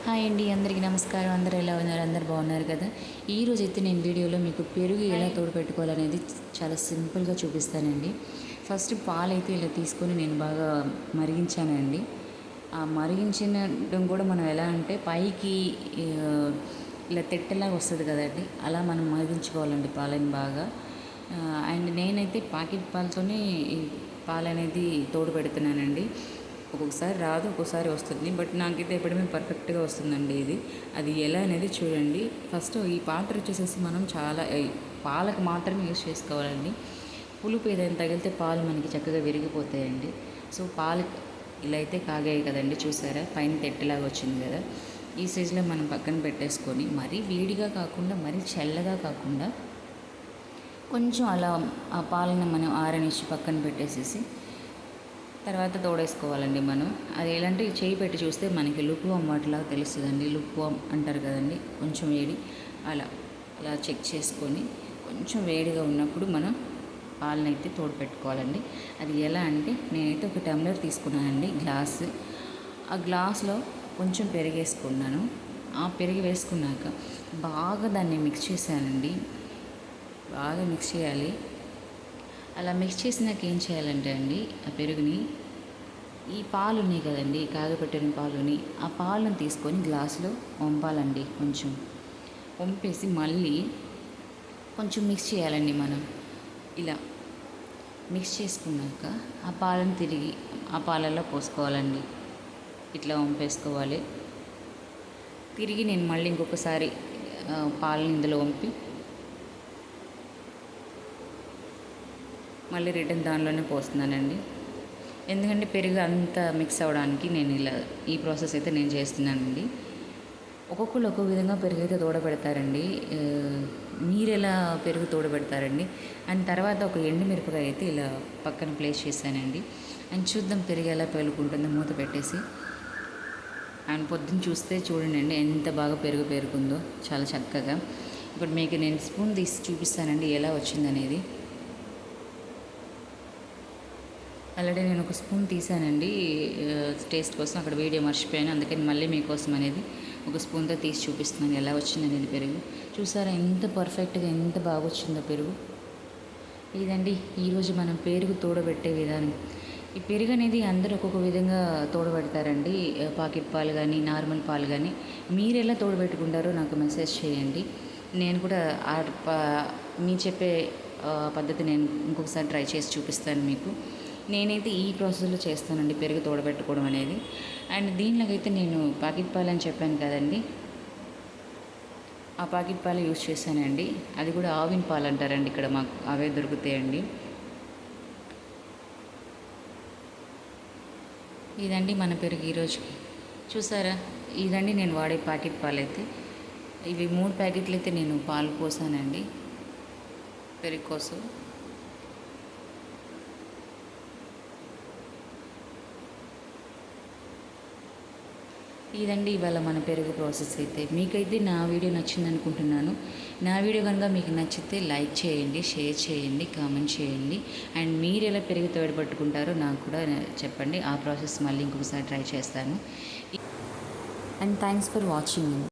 Hi అండి, అందరికీ నమస్కారం. అందరూ ఎలా ఉన్నారు? అందరు బాగున్నారు కదా. ఈరోజు అయితే నేను వీడియోలో మీకు పెరుగు ఎలా తోడు పెట్టుకోవాలనేది చాలా సింపుల్గా చూపిస్తానండి. ఫస్ట్ పాలైతే ఇలా తీసుకొని నేను బాగా మరిగించానండి. ఆ మరిగించడం కూడా మనం ఎలా అంటే పైకి ఇలా తెట్టలాగా వస్తుంది కదండి, అలా మనం మరిగించుకోవాలండి పాలని బాగా. అండ్ నేనైతే ప్యాకెట్ పాలతోనే ఈ పాలు అనేది తోడు పెడుతున్నానండి. ఒక్కొక్కసారి రాదు, ఒక్కొక్కసారి వస్తుంది, బట్ నాకైతే ఎప్పుడైనా పర్ఫెక్ట్గా వస్తుందండి ఇది. అది ఎలా అనేది చూడండి. ఫస్ట్ ఈ పాత్ర వచ్చేసేసి మనం చాలా పాలకు మాత్రమే యూస్ చేసుకోవాలండి. పులుపు ఏదైనా తగిలితే పాలు మనకి చక్కగా విరిగిపోతాయండి. సో పాలు ఇలా అయితే కాగాయి కదండి, చూసారా పైన తెట్టలాగా వచ్చింది కదా. ఈ స్టేజ్లో మనం పక్కన పెట్టేసుకొని మరీ వేడిగా కాకుండా మరీ చల్లగా కాకుండా కొంచెం అలా ఆ పాలను మనం ఆరనిచ్చి పక్కన పెట్టేసేసి తర్వాత తోడేసుకోవాలండి మనం. అది ఎలాంటి చేయి పెట్టి చూస్తే మనకి లుక్వామ్ వాటిలాగా తెలుస్తుందండి. లుక్వామ్ అంటారు కదండి, కొంచెం వేడి. అలా అలా చెక్ చేసుకొని కొంచెం వేడిగా ఉన్నప్పుడు మనం పాలను అయితే తోడు పెట్టుకోవాలండి. అది ఎలా అంటే నేనైతే ఒక టమ్లర్ తీసుకున్నానండి, గ్లాసు. ఆ గ్లాస్లో కొంచెం పెరిగేసుకున్నాను. ఆ పెరుగు వేసుకున్నాక బాగా దాన్ని మిక్స్ చేశానండి. బాగా మిక్స్ చేయాలి. అలా మిక్స్ చేసినాక ఏం చేయాలంటే అండి, ఆ పెరుగుని ఈ పాలు ఉన్నాయి కదండి, కాగపెట్టిన పాలుని, ఆ పాలను తీసుకొని గ్లాసులో వంపాలండి. కొంచెం వంపేసి మళ్ళీ కొంచెం మిక్స్ చేయాలండి మనం. ఇలా మిక్స్ చేసుకున్నాక ఆ పాలను తిరిగి ఆ పాలల్లో పోసుకోవాలండి. ఇట్లా వంపేసుకోవాలి. తిరిగి నేను మళ్ళీ ఇంకొకసారి పాలను ఇందులో వంపి మళ్ళీ రిటర్న్ దానిలోనే పోస్తున్నానండి. ఎందుకంటే పెరుగు అంతా మిక్స్ అవ్వడానికి నేను ఇలా ఈ ప్రాసెస్ అయితే నేను చేస్తున్నానండి. ఒక్కొక్కరు ఒక్కొక్క విధంగా పెరుగు అయితే తోడబెడతారండి. మీరు ఎలా పెరుగు తోడబెడతారండి. అండ్ తర్వాత ఒక ఎండుమిరపకాయ అయితే ఇలా పక్కన ప్లేస్ చేశానండి. అండ్ చూద్దాం పెరుగు ఎలా పేలుకుంటుందో మూత పెట్టేసి. అండ్ పొద్దున్న చూస్తే చూడండి ఎంత బాగా పెరుగు పేరుకుందో, చాలా చక్కగా. ఇప్పుడు మీకు నేను స్పూన్ తీసి చూపిస్తానండి ఎలా వచ్చిందనేది. ఆల్రెడీ నేను ఒక స్పూన్ తీసానండి టేస్ట్ కోసం, అక్కడ వీడియో మర్చిపోయాను, అందుకని మళ్ళీ మీకోసం అనేది ఒక స్పూన్తో తీసి చూపిస్తున్నాను ఎలా వచ్చింది అనేది. పెరుగు చూసారా ఎంత పర్ఫెక్ట్గా, ఎంత బాగా వచ్చిందో పెరుగు. ఇదండి ఈరోజు మనం పెరుగు తోడబెట్టే విధానం. ఈ పెరుగు అనేది అందరూ ఒక్కొక్క విధంగా తోడబెడతారండి. పాకెట్ పాలు కానీ నార్మల్ పాలు కానీ మీరు ఎలా తోడబెట్టుకుంటారో నాకు మెసేజ్ చేయండి. నేను కూడా మీ చెప్పే పద్ధతి నేను ఇంకొకసారి ట్రై చేసి చూపిస్తాను మీకు. నేనైతే ఈ ప్రాసెస్లో చేస్తానండి పెరుగు తోడబెట్టుకోవడం అనేది. అండ్ దీనిలోకైతే నేను ప్యాకెట్ పాలు అని చెప్పాను కదండి, ఆ ప్యాకెట్ పాలు యూజ్ చేశానండి. అది కూడా ఆవిన్ పాలు అంటారండి, ఇక్కడ మాకు అవే దొరుకుతాయండి. ఇదండి మన పెరుగు ఈరోజుకి. చూసారా, ఇదండి నేను వాడే ప్యాకెట్ పాలు అయితే. ఇవి 3 ప్యాకెట్లు అయితే నేను పాలు పోసానండి పెరుగు కోసం. ఇదండి ఇవాళ మన పెరుగు ప్రాసెస్ అయితే. మీకైతే నా వీడియో నచ్చింది అనుకుంటున్నాను. నా వీడియో కనుక మీకు నచ్చితే లైక్ చేయండి, షేర్ చేయండి, కామెంట్ చేయండి. అండ్ మీరు ఎలా పెరుగు తోడబెట్టుకుంటారో నాకు కూడా చెప్పండి. ఆ ప్రాసెస్ మళ్ళీ ఇంకొకసారి ట్రై చేస్తాను. And thanks for watching.